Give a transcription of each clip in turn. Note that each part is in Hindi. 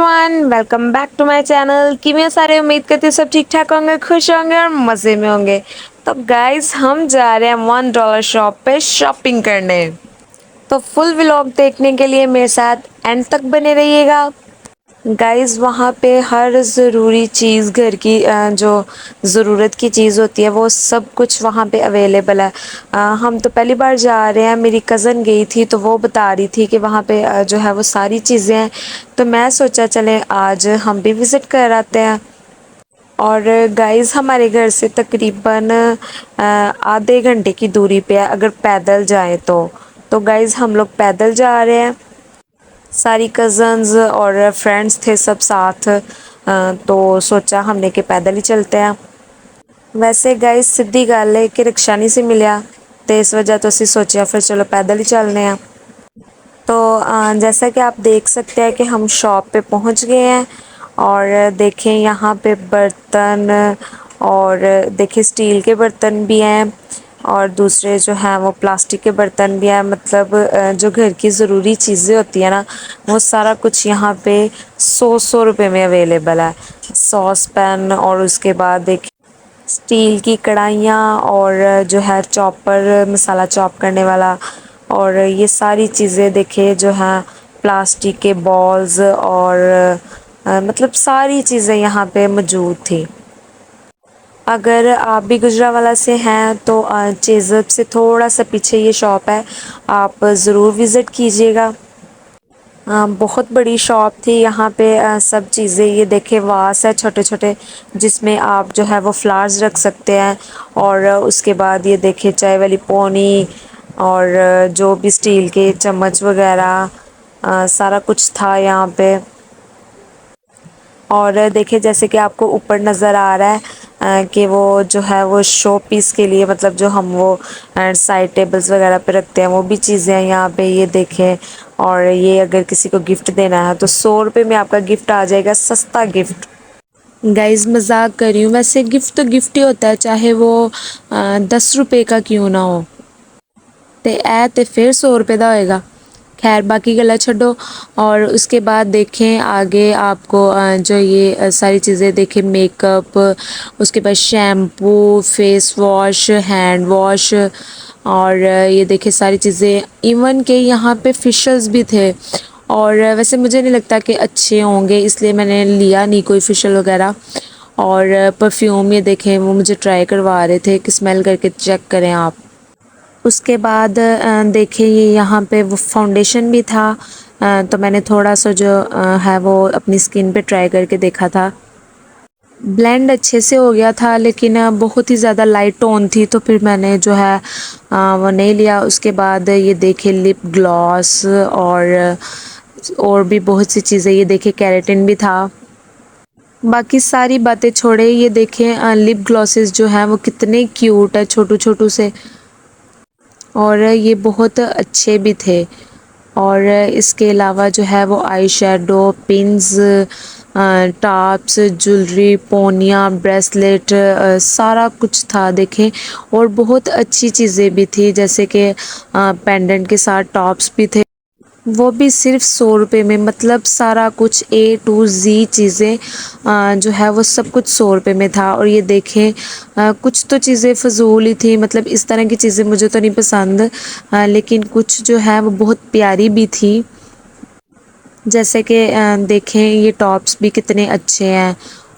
Everyone, welcome back to my channel. कि मैं सारे उम्मीद करती हूँ सब ठीक ठाक होंगे, खुश होंगे और मज़े में होंगे। तो गाइस, हम जा रहे हैं $1 शॉप पे शॉपिंग करने। तो फुल व्लॉग देखने के लिए मेरे साथ एंड तक बने रहिएगा। गाइस, वहाँ पे हर ज़रूरी चीज़ घर की जो ज़रूरत की चीज़ होती है वो सब कुछ वहाँ पे अवेलेबल है। हम तो पहली बार जा रहे हैं। मेरी कज़न गई थी तो वो बता रही थी कि वहाँ पे जो है वो सारी चीज़ें हैं। तो मैं सोचा चले आज हम भी विज़िट कर आते हैं। और गाइस, हमारे घर से तकरीबन आधे घंटे की दूरी पे है अगर पैदल जाएं तो गाइस हम लोग पैदल जा रहे हैं। सारी कज़न्स और फ्रेंड्स थे सब साथ। तो सोचा हमने कि पैदल ही चलते हैं। वैसे गाइस सीधी गल है कि रिक्शा नहीं सी मिलिया, तो इस वजह तो असी सोचा फिर चलो पैदल ही चलने हैं। तो जैसा कि आप देख सकते हैं कि हम शॉप पे पहुंच गए हैं। और देखें यहाँ पे बर्तन, और देखिए स्टील के बर्तन भी हैं और दूसरे जो हैं वो प्लास्टिक के बर्तन भी हैं। मतलब जो घर की ज़रूरी चीज़ें होती है ना, वो सारा कुछ यहाँ पे 100 रुपए में अवेलेबल है। सॉस पैन, और उसके बाद देखिए स्टील की कढ़ाइयाँ, और जो है चॉपर, मसाला चॉप करने वाला, और ये सारी चीज़ें देखिए जो हैं प्लास्टिक के बॉल्स, और मतलब सारी चीज़ें यहाँ पे मौजूद थी। अगर आप भी गुजरावाला से हैं तो चेज़ब से थोड़ा सा पीछे ये शॉप है, आप ज़रूर विज़िट कीजिएगा। बहुत बड़ी शॉप थी यहाँ पे। सब चीज़ें ये देखे वास है छोटे छोटे, जिसमें आप जो है वो फ्लावर्स रख सकते हैं। और उसके बाद ये देखे चाय वाली पोनी, और जो भी स्टील के चम्मच वगैरह सारा कुछ था यहाँ पे। और देखिए जैसे कि आपको ऊपर नज़र आ रहा है कि वो जो है वो शो पीस के लिए, मतलब जो हम वो साइड टेबल्स वगैरह पे रखते हैं वो भी चीज़ें हैं यहाँ पे, ये देखें। और ये अगर किसी को गिफ्ट देना है तो 100 रुपये में आपका गिफ्ट आ जाएगा, सस्ता गिफ्ट। गाइज मजाक कर रही हूँ, वैसे गिफ्ट तो गिफ्ट ही होता है, चाहे वो 10 रुपये का क्यों ना हो। ते ऐ ते फिर 100 रुपये का होएगा। खैर बाकी गला छोड़ो। और उसके बाद देखें आगे आपको जो ये सारी चीज़ें देखें, मेकअप, उसके बाद shampoo, face wash, hand wash, और ये देखें सारी चीज़ें। इवन के यहाँ पे फिशल्स भी थे, और वैसे मुझे नहीं लगता कि अच्छे होंगे, इसलिए मैंने लिया नहीं कोई फिशल वगैरह। और परफ्यूम ये देखें वो मुझे ट्राई करवा रहे थे कि स्मेल करके चेक करें आप। उसके बाद देखिए ये यहाँ पे वो फाउंडेशन भी था। तो मैंने थोड़ा सा जो है वो अपनी स्किन पे ट्राई करके देखा था। ब्लेंड अच्छे से हो गया था, लेकिन बहुत ही ज़्यादा लाइट टोन थी तो फिर मैंने जो है वो नहीं लिया। उसके बाद ये देखे लिप ग्लॉस, और भी बहुत सी चीज़ें, ये देखे केराटिन भी था। बाकी सारी बातें छोड़े, ये देखें लिप ग्लॉसेस जो हैं वो कितने क्यूट है, छोटू छोटू से, और ये बहुत अच्छे भी थे। और इसके अलावा जो है वो eye shadow, pins, tops, jewellery, पोनिया, ब्रेसलेट, सारा कुछ था देखें। और बहुत अच्छी चीज़ें भी थी, जैसे कि पेंडेंट के साथ टॉप्स भी थे, वो भी सिर्फ 100 रुपये में। मतलब सारा कुछ A to Z चीज़ें जो है वो सब कुछ 100 रुपये में था। और ये देखें कुछ तो चीज़ें फ़जूल ही थी, मतलब इस तरह की चीज़ें मुझे तो नहीं पसंद, लेकिन कुछ जो है वो बहुत प्यारी भी थी। जैसे कि देखें ये टॉप्स भी कितने अच्छे हैं,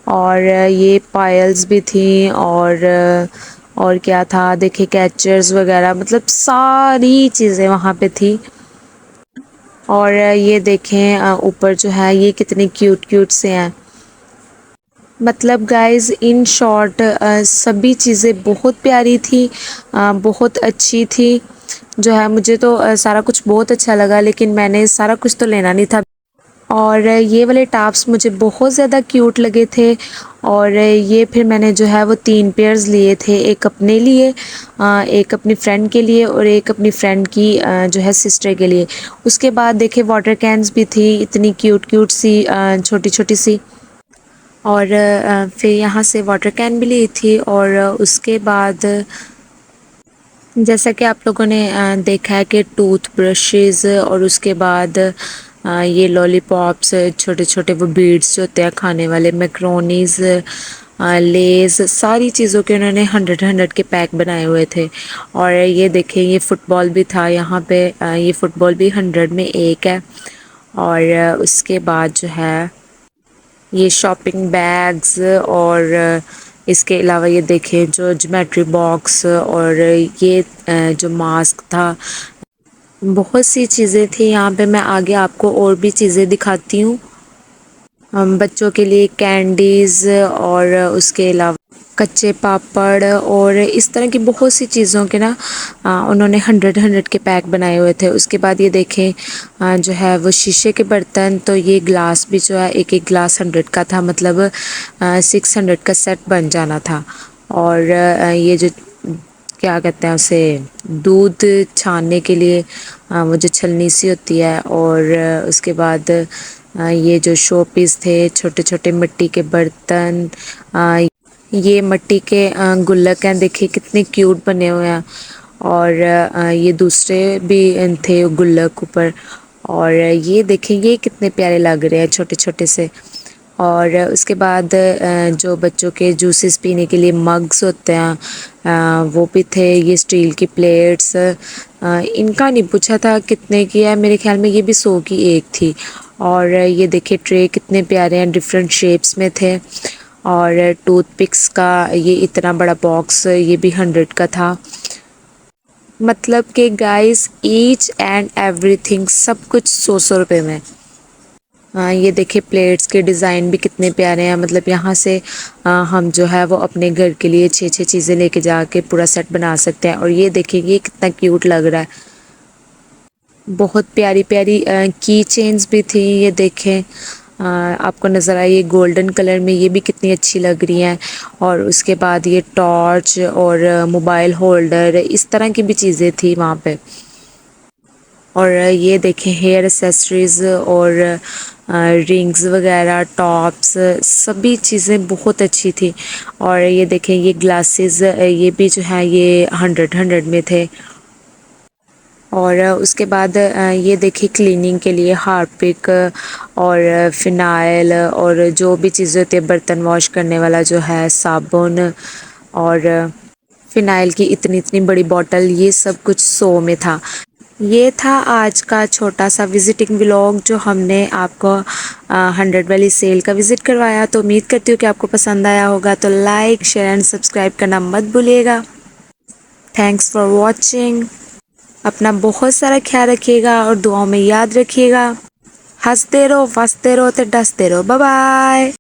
और ये पायल्स भी थी, और क्या था देखे कैचर्स वगैरह, मतलब सारी चीज़ें वहाँ पे थी। और ये देखें ऊपर जो है ये कितने क्यूट क्यूट से हैं। मतलब गाइस इन शॉर्ट सभी चीज़ें बहुत प्यारी थी, बहुत अच्छी थी। जो है मुझे तो सारा कुछ बहुत अच्छा लगा, लेकिन मैंने सारा कुछ तो लेना नहीं था। और ये वाले टॉप्स मुझे बहुत ज़्यादा क्यूट लगे थे। और ये फिर मैंने जो है वो 3 पेयर्स लिए थे, एक अपने लिए, एक अपनी फ्रेंड के लिए, और एक अपनी फ्रेंड की जो है सिस्टर के लिए। उसके बाद देखे वाटर कैन्स भी थी, इतनी क्यूट क्यूट सी छोटी छोटी सी। और फिर यहाँ से वाटर कैन भी ली थी। और उसके बाद जैसा कि आप लोगों ने देखा है कि टूथ ब्रशेज़, और उसके बाद ये लॉलीपॉप्स, छोटे छोटे वो बीड्स जो होते हैं खाने वाले, मैक्रोनीज, लेज, सारी चीज़ों के उन्होंने 100 के पैक बनाए हुए थे। और ये देखें, ये फुटबॉल भी था यहाँ पे, ये फुटबॉल भी 100 में एक है। और उसके बाद जो है ये शॉपिंग बैग्स, और इसके अलावा ये देखें जो ज्योमेट्री बॉक्स, और ये जो मास्क था, बहुत सी चीज़ें थी यहाँ पे। मैं आगे आपको और भी चीज़ें दिखाती हूँ। बच्चों के लिए कैंडीज़, और उसके अलावा कच्चे पापड़, और इस तरह की बहुत सी चीज़ों के ना उन्होंने 100 के पैक बनाए हुए थे। उसके बाद ये देखें जो है वो शीशे के बर्तन, तो ये ग्लास भी जो है एक एक ग्लास 100 का था, मतलब 600 का सेट बन जाना था। और ये जो क्या कहते हैं उसे, दूध छानने के लिए वो जो छलनी सी होती है। और उसके बाद ये जो शो पीस थे, छोटे छोटे मिट्टी के बर्तन, ये मिट्टी के गुल्लक हैं, देखिए कितने क्यूट बने हुए हैं। और ये दूसरे भी थे गुल्लक ऊपर। और ये देखें, ये कितने प्यारे लग रहे हैं, छोटे छोटे से। और उसके बाद जो बच्चों के जूसेस पीने के लिए मग्स होते हैं, वो भी थे। ये स्टील की प्लेट्स, इनका नहीं पूछा था कितने की है, मेरे ख्याल में ये भी 100 की एक थी। और ये देखिए ट्रे कितने प्यारे हैं, डिफरेंट शेप्स में थे। और टूथपिक्स का ये इतना बड़ा बॉक्स, ये भी 100 का था। मतलब कि गाइस, ईच एंड एवरीथिंग, सब कुछ 100 रुपये में। ये देखिए प्लेट्स के डिज़ाइन भी कितने प्यारे हैं, मतलब यहाँ से हम जो है वो अपने घर के लिए 6 चीज़ें लेके जाके पूरा सेट बना सकते हैं। और ये देखिए ये कितना क्यूट लग रहा है, बहुत प्यारी प्यारी की चेन्स भी थी। ये देखें, आपको नज़र आई, ये गोल्डन कलर में, ये भी कितनी अच्छी लग रही हैं। और उसके बाद ये टॉर्च और मोबाइल होल्डर, इस तरह की भी चीज़ें थी वहाँ पे। और ये देखें हेयर एक्सेसरीज, और रिंग्स वगैरह, टॉप्स, सभी चीज़ें बहुत अच्छी थी। और ये देखें ये ग्लासेस, ये भी जो है ये 100 में थे। और उसके बाद ये देखिए क्लीनिंग के लिए हार्पिक, और फिनाइल, और जो भी चीज़ें होती है बर्तन वॉश करने वाला जो है साबुन, और फिनाइल की इतनी इतनी बड़ी बॉटल, ये सब कुछ 100 में था। ये था आज का छोटा सा विजिटिंग व्लॉग जो हमने आपको 100 वाली सेल का विज़िट करवाया। तो उम्मीद करती हूँ कि आपको पसंद आया होगा, तो लाइक शेयर एंड सब्सक्राइब करना मत भूलिएगा। Thanks for watching. अपना बहुत सारा ख्याल रखिएगा और दुआओं में याद रखिएगा। हंसते रहो, फंसते रहो, तो डसते रहो। Bye bye.